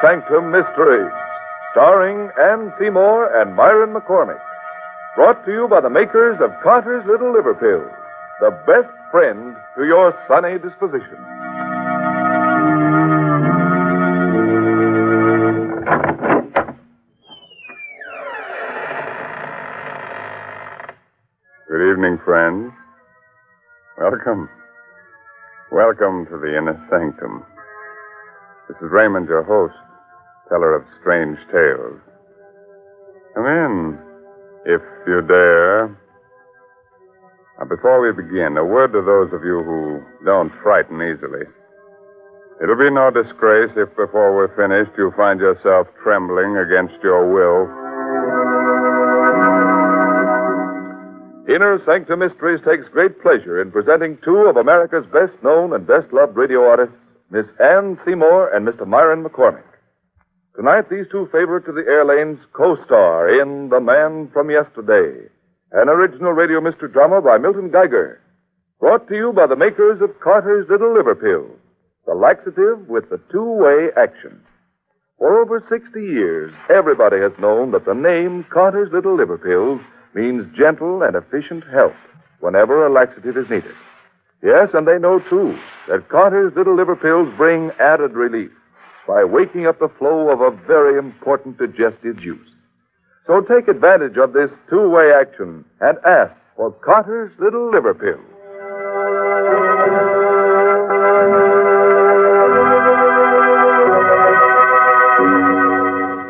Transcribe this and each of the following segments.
Sanctum Mystery, starring Ann Seymour and Myron McCormick. Brought to you by the makers of Carter's Little Liver Pills, the best friend to your sunny disposition. Good evening, friends. Welcome. Welcome to the Inner Sanctum. This is Raymond, your host, teller of strange tales. Come in, if you dare. Now, before we begin, a word to those of you who don't frighten easily. It'll be no disgrace if before we're finished you find yourself trembling against your will. Inner Sanctum Mysteries takes great pleasure in presenting two of America's best-known and best-loved radio artists, Miss Ann Seymour and Mr. Myron McCormick. Tonight, these two favorites of the air lanes co-star in The Man from Yesterday, an original radio mystery drama by Milton Geiger, brought to you by the makers of Carter's Little Liver Pills, the laxative with the two-way action. For over 60 years, everybody has known that the name Carter's Little Liver Pills means gentle and efficient help whenever a laxative is needed. Yes, and they know, too, that Carter's Little Liver Pills bring added relief by waking up the flow of a very important digestive juice. So take advantage of this two-way action and ask for Carter's Little Liver Pills.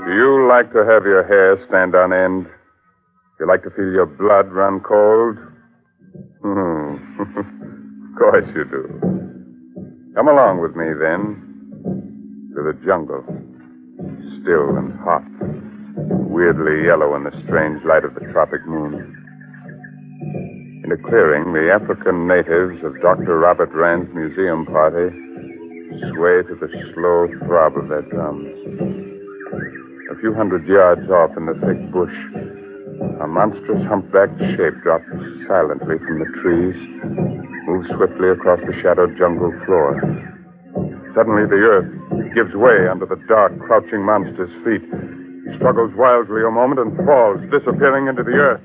Do you like to have your hair stand on end? You like to feel your blood run cold? Of course you do. Come along with me, then, to the jungle. Still and hot. Weirdly yellow in the strange light of the tropic moon. In a clearing, the African natives of Dr. Robert Rand's museum party sway to the slow throb of their drums. A few hundred yards off in the thick bush, a monstrous humpbacked shape drops silently from the trees, moves swiftly across the shadowed jungle floor. Suddenly the earth gives way under the dark, crouching monster's feet. He struggles wildly a moment and falls, disappearing into the earth.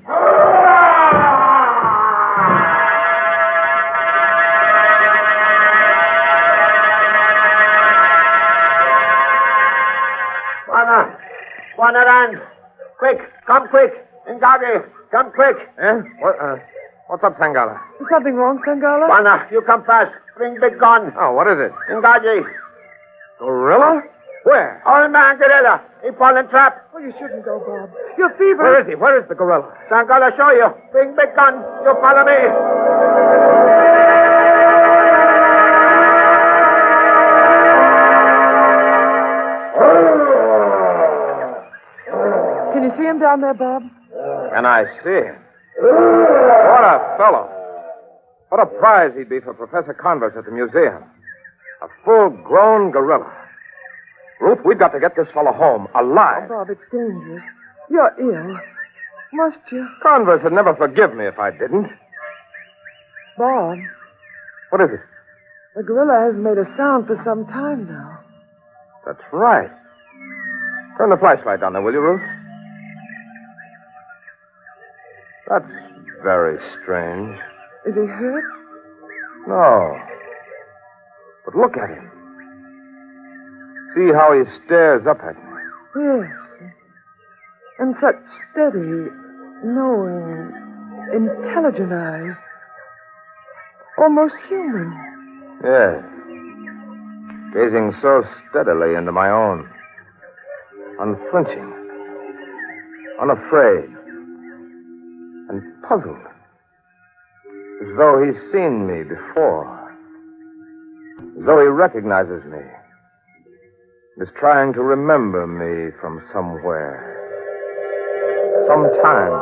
Wanna run? Quick, come quick. Ngagi, come quick. Eh? What's up, Sangala? Is something wrong, Sangala? Wana, you come fast. Bring big gun. Oh, what is it? Ngagi. Gorilla? Where? Old man gorilla. He fall in trap. Oh, you shouldn't go, Bob. You're feverish. Where is he? Where is the gorilla? Sangala show you. Bring big gun. You follow me. Can you see him down there, Bob? And I see him. What a fellow. What a prize he'd be for Professor Converse at the museum. A full-grown gorilla. Ruth, we've got to get this fellow home, alive. Oh, Bob, it's dangerous. You're ill. Must you? Converse would never forgive me if I didn't. Bob, What is it? the gorilla hasn't made a sound for some time now. That's right. Turn the flashlight on there, will you, Ruth? That's very strange. Is he hurt? No. But look at him. See how he stares up at me. Yes. And such steady, knowing, intelligent eyes. Almost human. Yes. Gazing so steadily into my own. Unflinching. Unafraid. And puzzled. As though he's seen me before. As though he recognizes me. Is trying to remember me from somewhere. Sometime.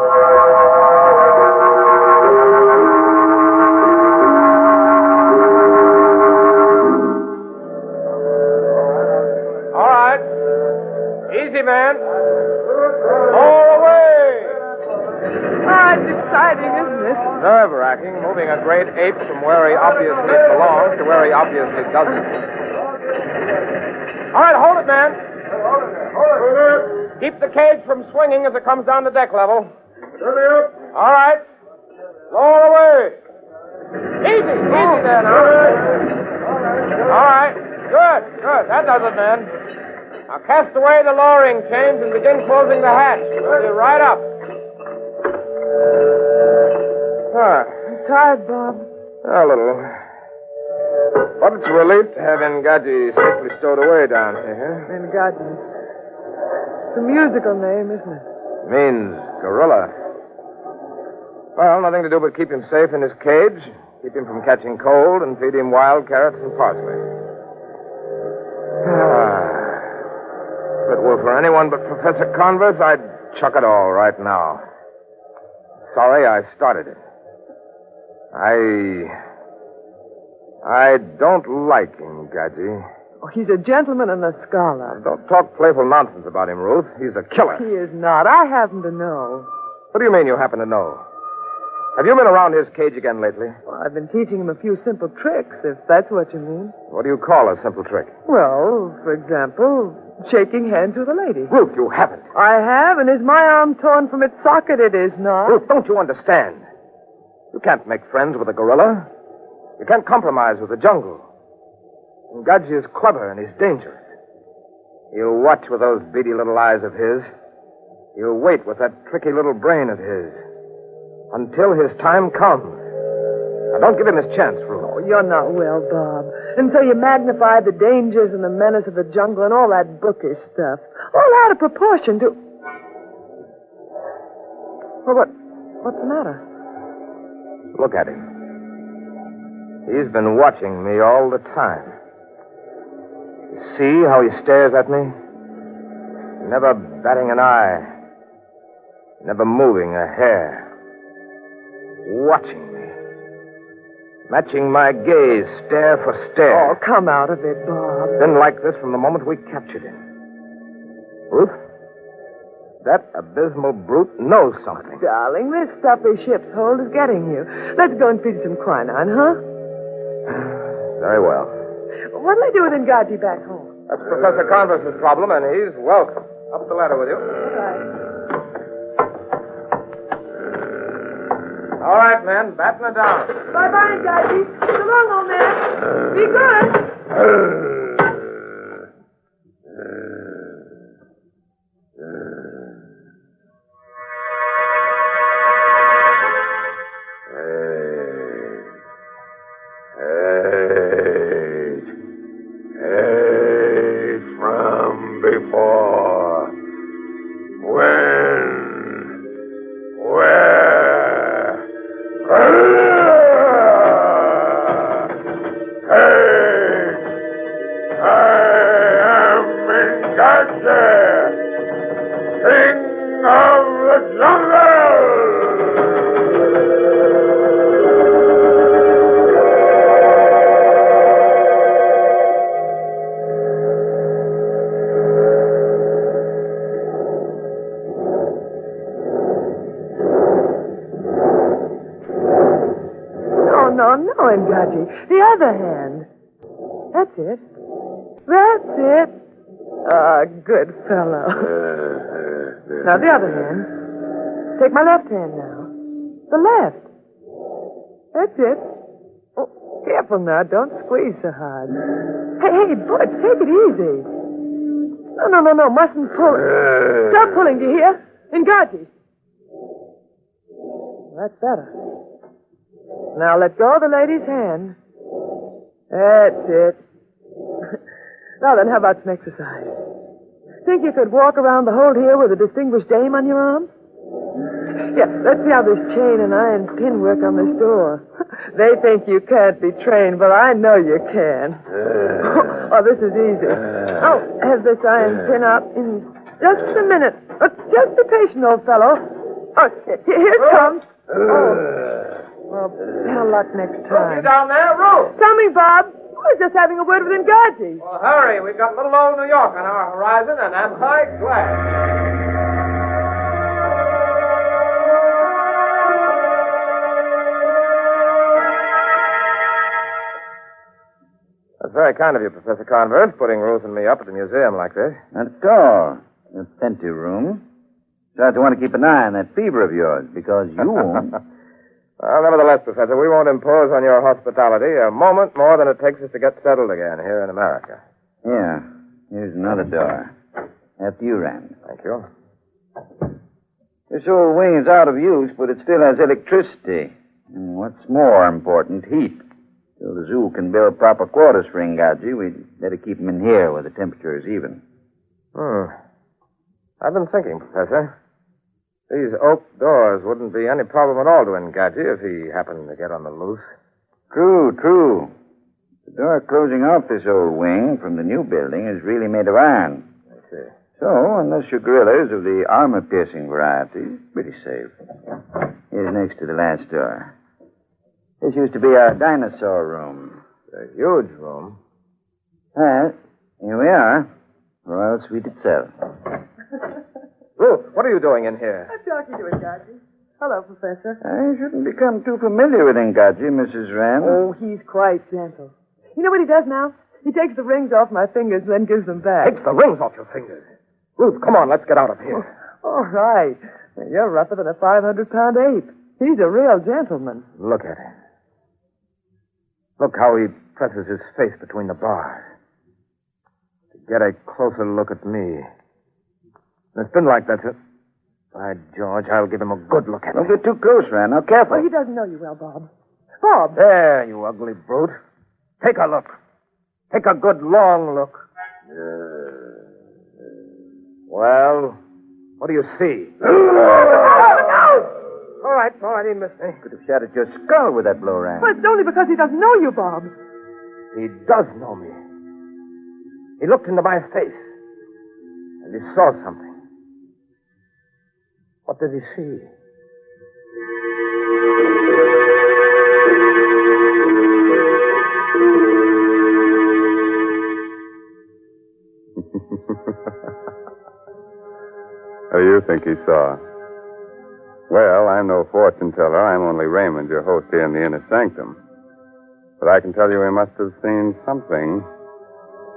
All right. Easy, man. All the way. Ah, it's exciting, isn't it? Nerve-wracking, moving a great ape from where he obviously belongs to where he obviously doesn't. All right, hold it, man. Keep the cage from swinging as it comes down to deck level. All right. Lower away. Easy there now. All right. Good. That does it, men. Now cast away the lowering chains and begin closing the hatch. We'll be right up. I'm tired, Bob. A little. But it's a relief to have Ngaji safely stowed away down here. Ngaji. It's a musical name, isn't it? Means gorilla. Well, nothing to do but keep him safe in his cage, keep him from catching cold, and feed him wild carrots and parsley. If it were for anyone but Professor Converse, I'd chuck it all right now. Sorry I started it. I don't like him, Gadji. Oh, he's a gentleman and a scholar. Don't talk playful nonsense about him, Ruth. He's a killer. He is not. I happen to know. What do you mean you happen to know? Have you been around his cage again lately? Well, I've been teaching him a few simple tricks, if that's what you mean. What do you call a simple trick? Well, for example, shaking hands with a lady. Ruth, you haven't. I have, and is my arm torn from its socket? It is not. Ruth, don't you understand? You can't make friends with a gorilla. You can't compromise with the jungle. And Gadji is clever and he's dangerous. He'll watch with those beady little eyes of his. He'll wait with that tricky little brain of his. Until his time comes. Now, don't give him his chance, Ruth. Oh, you're not well, Bob. And so you magnify the dangers and the menace of the jungle and all that bookish stuff. All out of proportion to... Well, what's the matter? Look at him. He's been watching me all the time. You see how he stares at me? Never batting an eye. Never moving a hair. Watching me. Matching my gaze, stare for stare. Oh, come out of it, Bob. Been like this from the moment we captured him. Ruth, that abysmal brute knows something. Darling, this stuffy ship's hold is getting you. Let's go and feed some quinine, huh? Very well. What'll I do with Ngaji back home? That's Professor Converse's problem, and he's welcome. Up the ladder with you. All right, men. Batten it down. Bye-bye, Ngaji. So long, old man. Be good. From before. When? Where? Hey! I am Undaunted, King of the Jungle! No, Ngaji. The other hand. That's it. That's it. Ah, good fellow. Now, the other hand. Take my left hand now. The left. That's it. Oh, careful now. Don't squeeze so hard. Hey, Butch, take it easy. No. Mustn't pull it. Stop pulling, do you hear? Ngaji. That's better. Now let go of the lady's hand. That's it. Now then, how about some exercise? Think you could walk around the hold here with a distinguished dame on your arm? Yeah, let's see how this chain and iron pin work on this door. They think you can't be trained, but I know you can. Oh, this is easy. Oh, have this iron pin up in just a minute. Just be patient, old fellow. Oh, here it comes. Oh. Well, better luck next time. You down there, Ruth? Coming, Bob. We're just having a word with Ngaji. Well, hurry. We've got little old New York on our horizon, and I'm quite glad. Very kind of you, Professor Converse, putting Ruth and me up at the museum like this. Not at all. It's an empty room. Besides, I want to keep an eye on that fever of yours, because you won't. Well, nevertheless, Professor, we won't impose on your hospitality a moment more than it takes us to get settled again here in America. Here. Here's another door. After you, Rand. Thank you. This old wing is out of use, but it still has electricity. And what's more important, heat. Till the zoo can build proper quarters for Ingaji, we'd better keep him in here where the temperature is even. I've been thinking, Professor. These oak doors wouldn't be any problem at all to Ingaji if he happened to get on the loose. True. The door closing off this old wing from the new building is really made of iron. I see. So, unless your gorilla is of the armor-piercing variety, pretty safe. Here's next to the last door. This used to be our dinosaur room. A huge room. Well, here we are. Royal Suite itself. Ruth, what are you doing in here? I'm talking to Ingaji. Hello, Professor. I shouldn't become too familiar with Ingaji, Mrs. Rand. Oh, he's quite gentle. You know what he does now? He takes the rings off my fingers and then gives them back. Takes the rings off your fingers. Ruth, come on, let's get out of here. All right. You're rougher than a 500-pound ape. He's a real gentleman. Look at him. Look how he presses his face between the bars. To get a closer look at me. It's been like that. By George, I'll give him a good look at Don't me. get too close, Rand. Now, careful. Oh, he doesn't know you well, Bob. Bob! There, you ugly brute. Take a look. Take a good long look. Well, what do you see? All right, he missed me. Could have shattered your skull with that blow, Rand. But it's only because he doesn't know you, Bob. He does know me. He looked into my face, and he saw something. What did he see? What do you think he saw? Well, I'm no fortune teller. I'm only Raymond, your host here in the Inner Sanctum. But I can tell you he must have seen something.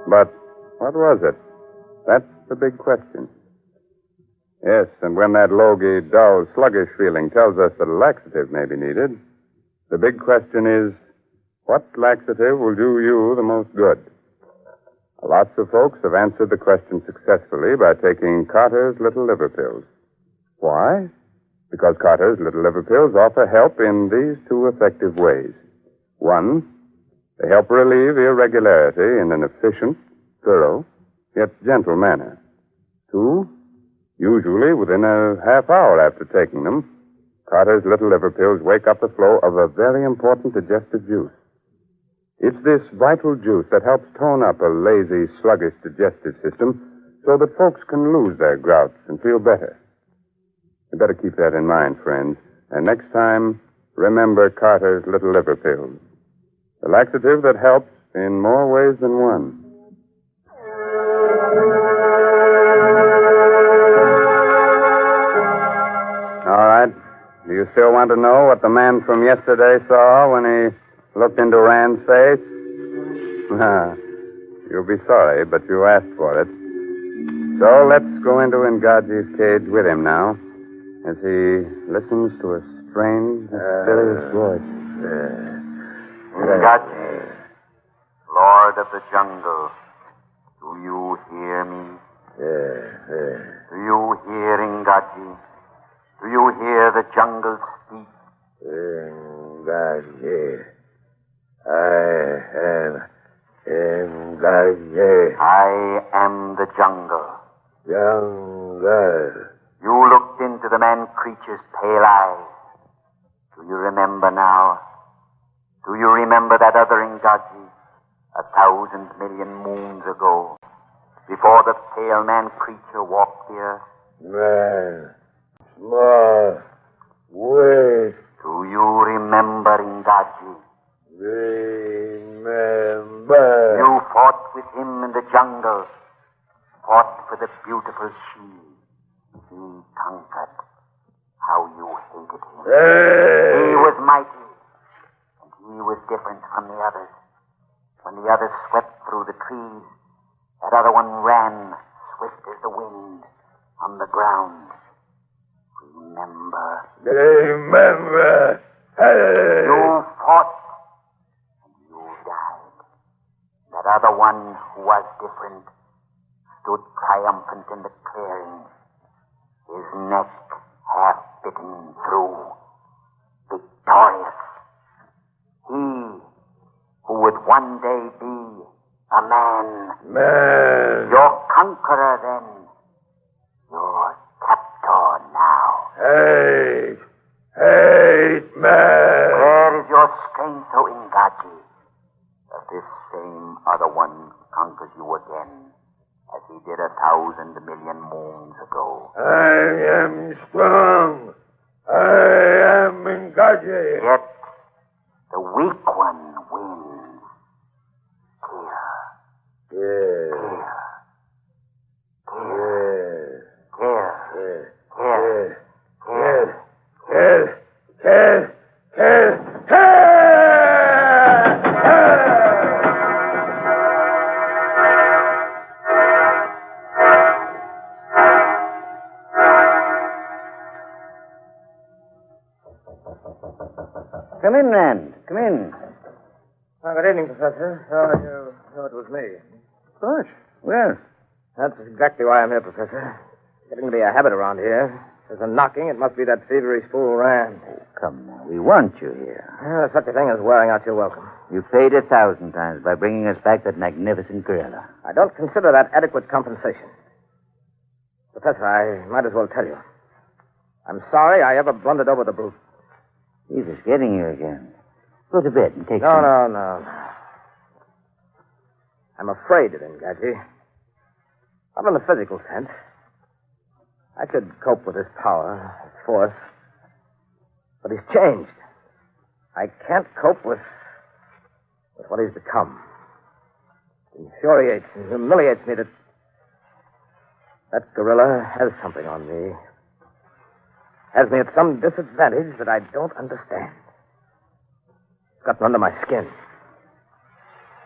But what was it? That's the big question. Yes, and when that logy, dull, sluggish feeling tells us that a laxative may be needed, the big question is, what laxative will do you the most good? Lots of folks have answered the question successfully by taking Carter's Little Liver Pills. Why? Because Carter's Little Liver Pills offer help in these two effective ways. One, they help relieve irregularity in an efficient, thorough, yet gentle manner. Two, usually within a half hour after taking them, Carter's Little Liver Pills wake up the flow of a very important digestive juice. It's this vital juice that helps tone up a lazy, sluggish digestive system so that folks can lose their grouts and feel better. You better keep that in mind, friends. And next time, remember Carter's Little Liver Pills. The laxative that helps in more ways than one. All right. Do you still want to know what the man from yesterday saw when he looked into Rand's face? You'll be sorry, but you asked for it. So let's go into Ngaji's cage with him now, as he listens to a strange, mysterious voice. Ngaji, Lord of the Jungle, do you hear me? Do you hear Ngaji? Do you hear the jungle speak? Ingaji. I am the jungle. Jungle. You looked into the man-creature's pale eyes. Do you remember now? Do you remember that other Ngaji 1,000 million moons ago, before the pale man-creature walked the earth? Man. Small. Wait. Do you remember Ngaji? Remember. You fought with him in the jungle, fought for the beautiful shield. He conquered. How you hated him. Hey. He was mighty, and he was different from the others. When the others swept through the trees, that other one ran, swift as the wind, on the ground. Remember. Remember. You fought, and you died. That other one who was different stood triumphant in the clearing, his neck half bitten through, victorious. He who would one day be a man. Man. Your conqueror then. Your captor now. Hate. Hate, man. Where is your strength, O Ingaji? That this same other one conquers you again, as he did 1,000 million moons ago. I am strong. I am Ingaji. Yet, the weak one wins. Here. Come in, Rand. Come in. Oh, good evening, Professor. So you know it was me. Of course. Well, That's exactly why I'm here, Professor. Getting to be a habit around here. There's a knocking. It must be that thievery fool Rand. come now. We want you here. There's such a thing as wearing out your welcome. You paid 1,000 times by bringing us back that magnificent gorilla. I don't consider that adequate compensation. Professor, I might as well tell you. I'm sorry I ever blundered over the brute. He's just getting you again. Go to bed and take No, some... no. I'm afraid of him, Gadget. Not in the physical sense. I could cope with his power, his force. But he's changed. I can't cope with what he's become. It infuriates and humiliates me that gorilla has something on me. Has me at some disadvantage that I don't understand. It's gotten under my skin.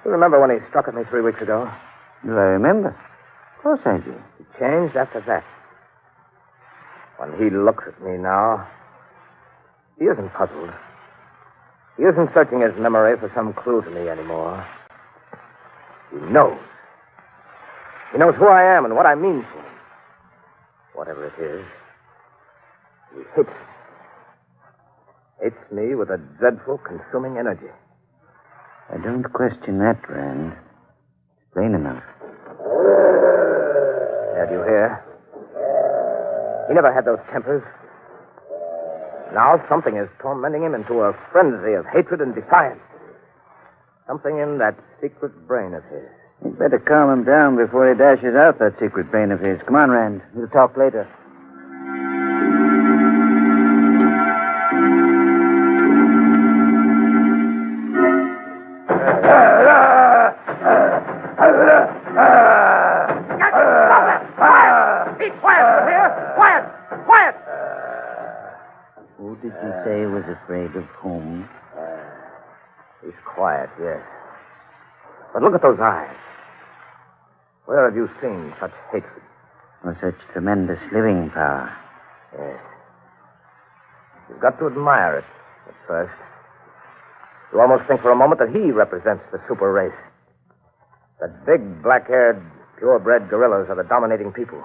You remember when he struck at me 3 weeks ago? Do I remember? Of course I do. He changed after that. When he looks at me now, he isn't puzzled. He isn't searching his memory for some clue to me anymore. He knows. He knows who I am and what I mean to him. Whatever it is, he hates me. Hates me with a dreadful, consuming energy. I don't question that, Rand. It's plain enough. Yeah, do you hear? He never had those tempers. Now something is tormenting him into a frenzy of hatred and defiance. Something in that secret brain of his. You'd better calm him down before he dashes out that secret brain of his. Come on, Rand. We'll talk later. Who did you say was afraid of whom? He's quiet, yes. But look at those eyes. Where have you seen such hatred? Or such tremendous living power? Yes. You've got to admire it at first. You almost think for a moment that he represents the super race. That big, black-haired, purebred gorillas are the dominating people.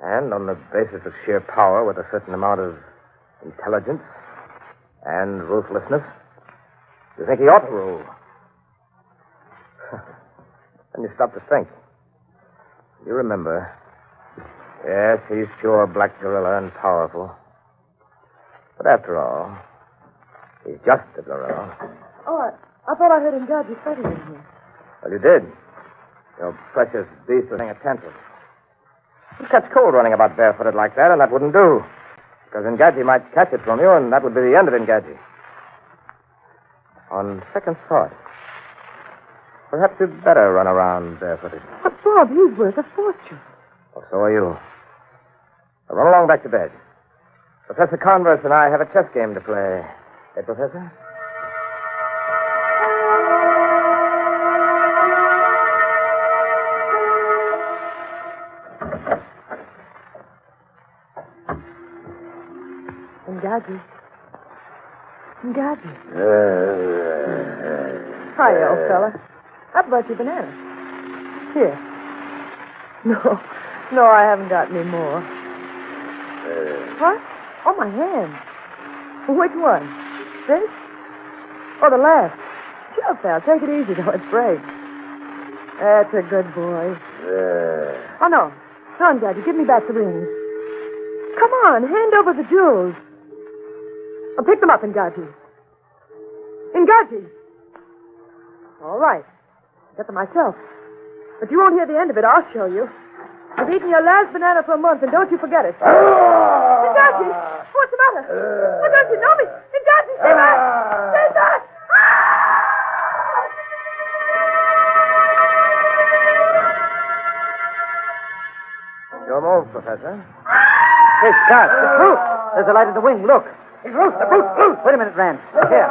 And on the basis of sheer power with a certain amount of intelligence and ruthlessness, you think he ought to rule. Then you stop to think. You remember. Yes, he's pure black gorilla and powerful. But after all, he's just a gorilla. Oh, I thought I heard him guard you fighting in here. Well, you did. Your precious beast was having a tantrum. You catch cold running about barefooted like that, and that wouldn't do. Because Engadji might catch it from you, and that would be the end of Engadji. On second thought, perhaps you'd better run around barefooted. But, Bob, he's worth a fortune. Well, so are you. Now run along back to bed. Professor Converse and I have a chess game to play. Eh, Professor? Gadget. Gadget. Hi, old fella. How about your banana? Here. No, I haven't got any more. What? Oh, my hand. Which one? This? Oh, the left. Sure, pal. Take it easy, though. It breaks. That's a good boy. Oh, no. Come on, Gadget. Give me back the rings. Come on. Hand over the jewels. I'll pick them up, Ngaji. Ngaji! All right. Get them myself. But you won't hear the end of it. I'll show you. I've eaten your last banana for a month, and don't you forget it. Ngaji! What's the matter? Oh, don't you know me? Ngaji, stay back! Stay back! Your move, Professor. Hey, Scott, it's Ruth. There's a light in the wing. Look. It's Ruth. The brute. Wait a minute, Rand. Here.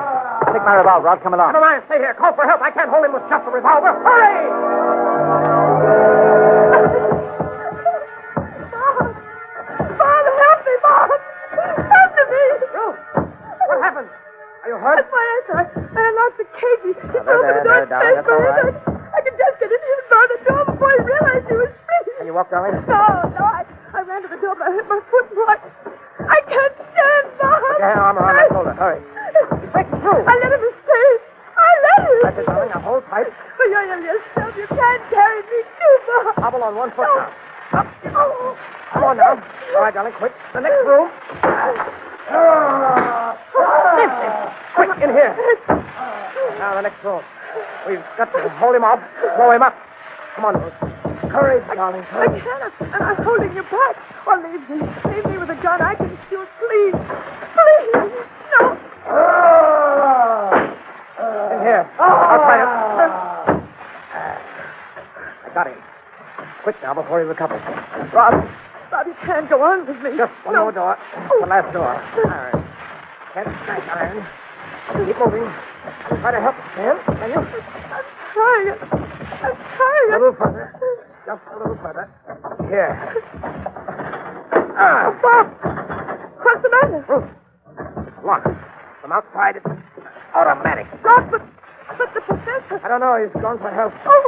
Take my revolver. I'll come along. Never mind. Stay here. Call for help. I can't hold him with just a revolver. Hurry! Bob, help me, Bob! Help me! Ruth, what happened? Are you hurt? That's my answer. I unlocked the cage. He opened the door there, darling, that's all right. I could just get in here and bar the door before he realized he was free. Can you walk, darling? No, I ran to the door, but I hit my foot and what? I can't stand, Bob. Put your arm around my shoulder. Hurry. He's breaking through. I let him escape. I let him. That's it, darling. Now hold tight. But you're yourself. You can't carry me too, Bob. Hobble on one foot now. Up. Oh. Come on now. All right, darling. Quick. The next room. Quick, in here. Now, the next room. We've got to hold him off. Blow him up. Come on, Ruth. Courage, darling. I can't. And I'm holding you back. Or leave me. Leave me with a gun. I can shoot. Please. Please. No. In here. I'll try it. I got him. Quick now before he recovers. Bob, you can't go on with me. Just one more door. The last door. All right. Can't smash iron. Keep moving. Try to help. Can you? I'm trying. A little further. Just a little further. Here. Bob! What's the matter? Ruth. Lock. From outside, it's automatic. Bob, but the professor... I don't know. He's gone for help. Oh!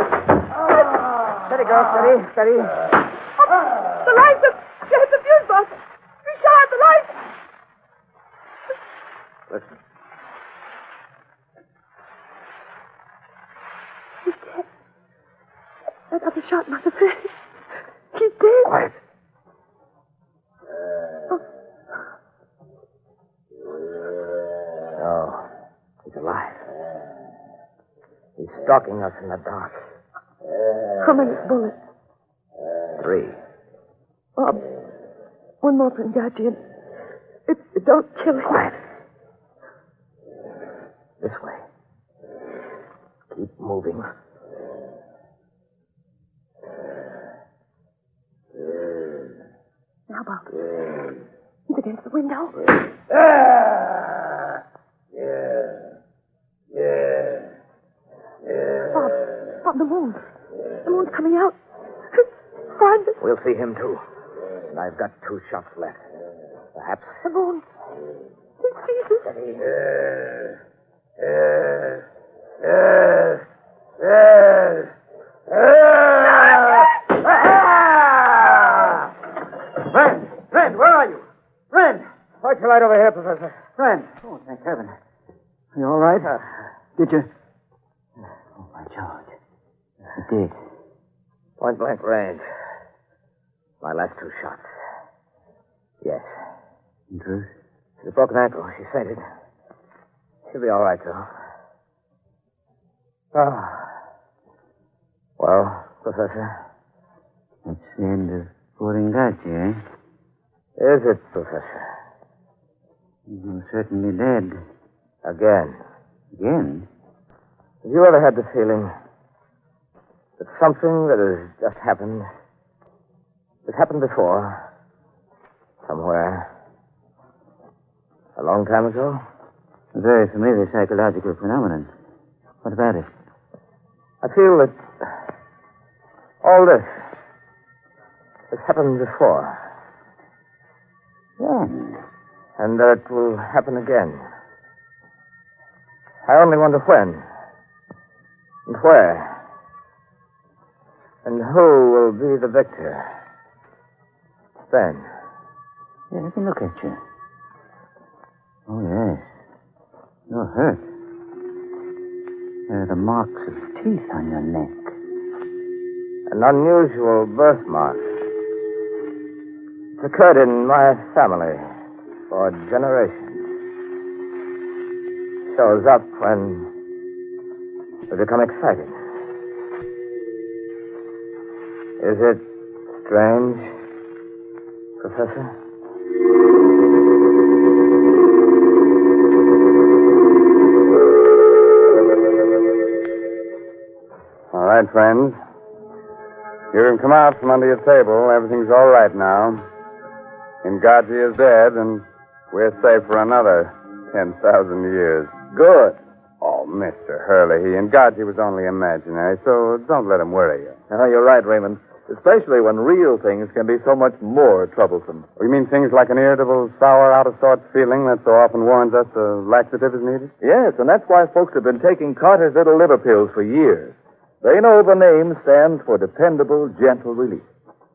Steady, girl. Steady. The lights have... They hit the fuse box. Richard, the lights! Listen. He's dead. I got the shot in my face. He's dead. Quiet. No. He's alive. He's stalking us in the dark. How many bullets? 3. Bob, one more from Gadget. It don't kill him. Quiet. This way. Keep moving. Now, Bob. He's against the window. Bob, the moon. The moon's coming out. Find it. We'll see him, too. And I've got 2 shots left. Perhaps. The moon. He sees us. Rand, where are you? Rand! Why'd you light over here, Professor? Rand. Oh, thank heaven. You all right? Did you... Oh, my George. You did. Point blank range. My last 2 shots. Yes. In truth? She's a broken ankle. She fainted. She'll be all right, though. Well, Professor? That's the end of Poringachi, eh? Is it, Professor? You're certainly dead. Again. Again? Have you ever had the feeling that something that has just happened, has happened before, somewhere, a long time ago? A very familiar psychological phenomenon. What about it? I feel that all this has happened before. Then, And it will happen again. I only wonder when. And where. And who will be the victor. Then. Yeah, let me look at you. Oh, yes. You're hurt. There are the marks of teeth on your neck. An unusual birthmark. It's occurred in my family for generations. Shows up when we become excited. Is it strange, Professor? All right, friends. You can come out from under your table. Everything's all right now. Ngaji is dead, and we're safe for another 10,000 years. Good. Oh, Mr. Hurley, Ngaji was only imaginary, so don't let him worry you. You're right, Raymond. Especially when real things can be so much more troublesome. You mean things like an irritable, sour, out-of-sorts feeling that so often warns us a laxative is needed? Yes, and that's why folks have been taking Carter's Little Liver Pills for years. They know the name stands for dependable, gentle relief.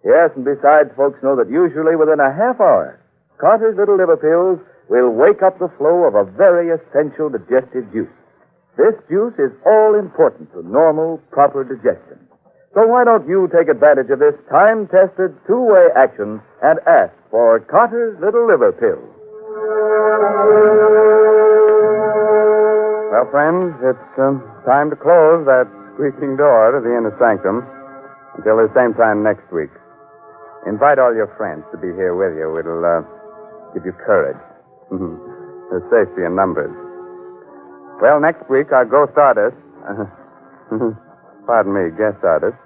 Yes, and besides, folks know that usually within a half hour, Carter's Little Liver Pills will wake up the flow of a very essential digestive juice. This juice is all important to normal, proper digestion. So why don't you take advantage of this time-tested, two-way action and ask for Carter's Little Liver Pills? Well, friends, it's time to close that squeaking door to the Inner Sanctum until the same time next week. Invite all your friends to be here with you. It'll give you courage. There's safety in numbers. Well, next week, our ghost artist, pardon me, guest artist,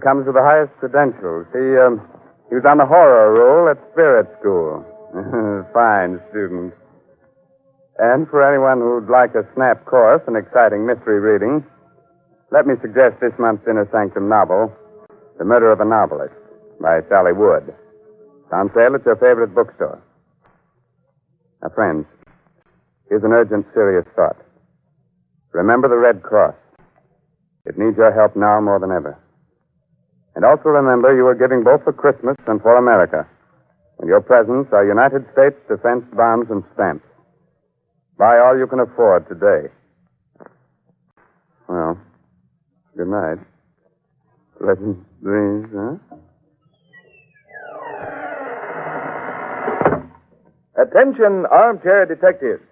comes with the highest credentials. He was on the horror roll at Spirit School. Fine student. And for anyone who'd like a snap course in exciting mystery reading, let me suggest this month's Inner Sanctum novel, The Murder of a Novelist, by Sally Wood. It's on sale at your favorite bookstore. Now, friends, here's an urgent, serious thought. Remember the Red Cross. It needs your help now more than ever. And also remember you are giving both for Christmas and for America. And your presents are United States defense bombs and stamps. Buy all you can afford today. Well, good night. Pleasant dreams, huh? Attention, armchair detectives.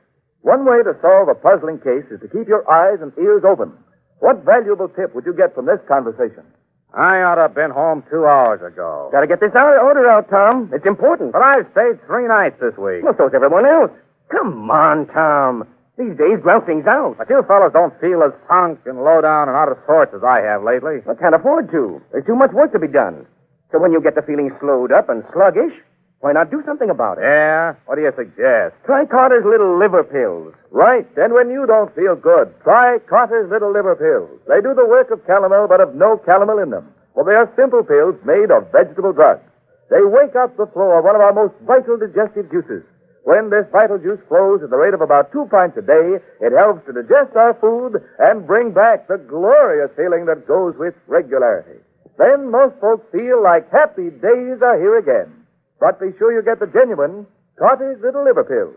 One way to solve a puzzling case is to keep your eyes and ears open. What valuable tip would you get from this conversation? I ought to have been home 2 hours ago. Gotta get this order out, Tom. It's important. But I've stayed 3 nights this week. Well, so's everyone else. Come on, Tom. These days, grouting's out. But you fellas don't feel as sunk and low down and out of sorts as I have lately. I can't afford to. There's too much work to be done. So when you get the feeling slowed up and sluggish, why not do something about it? Yeah? What do you suggest? Try Carter's Little Liver Pills. Right. And when you don't feel good, try Carter's Little Liver Pills. They do the work of calomel, but have no calomel in them. Well, they are simple pills made of vegetable drugs. They wake up the flow of one of our most vital digestive juices. When this vital juice flows at the rate of about 2 pints a day, it helps to digest our food and bring back the glorious feeling that goes with regularity. Then most folks feel like happy days are here again. But be sure you get the genuine Carter's Little Liver Pills.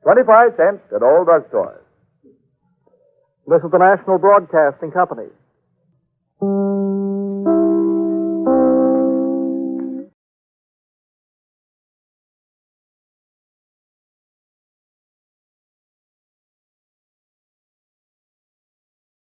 25 cents at all drugstores. This is the National Broadcasting Company.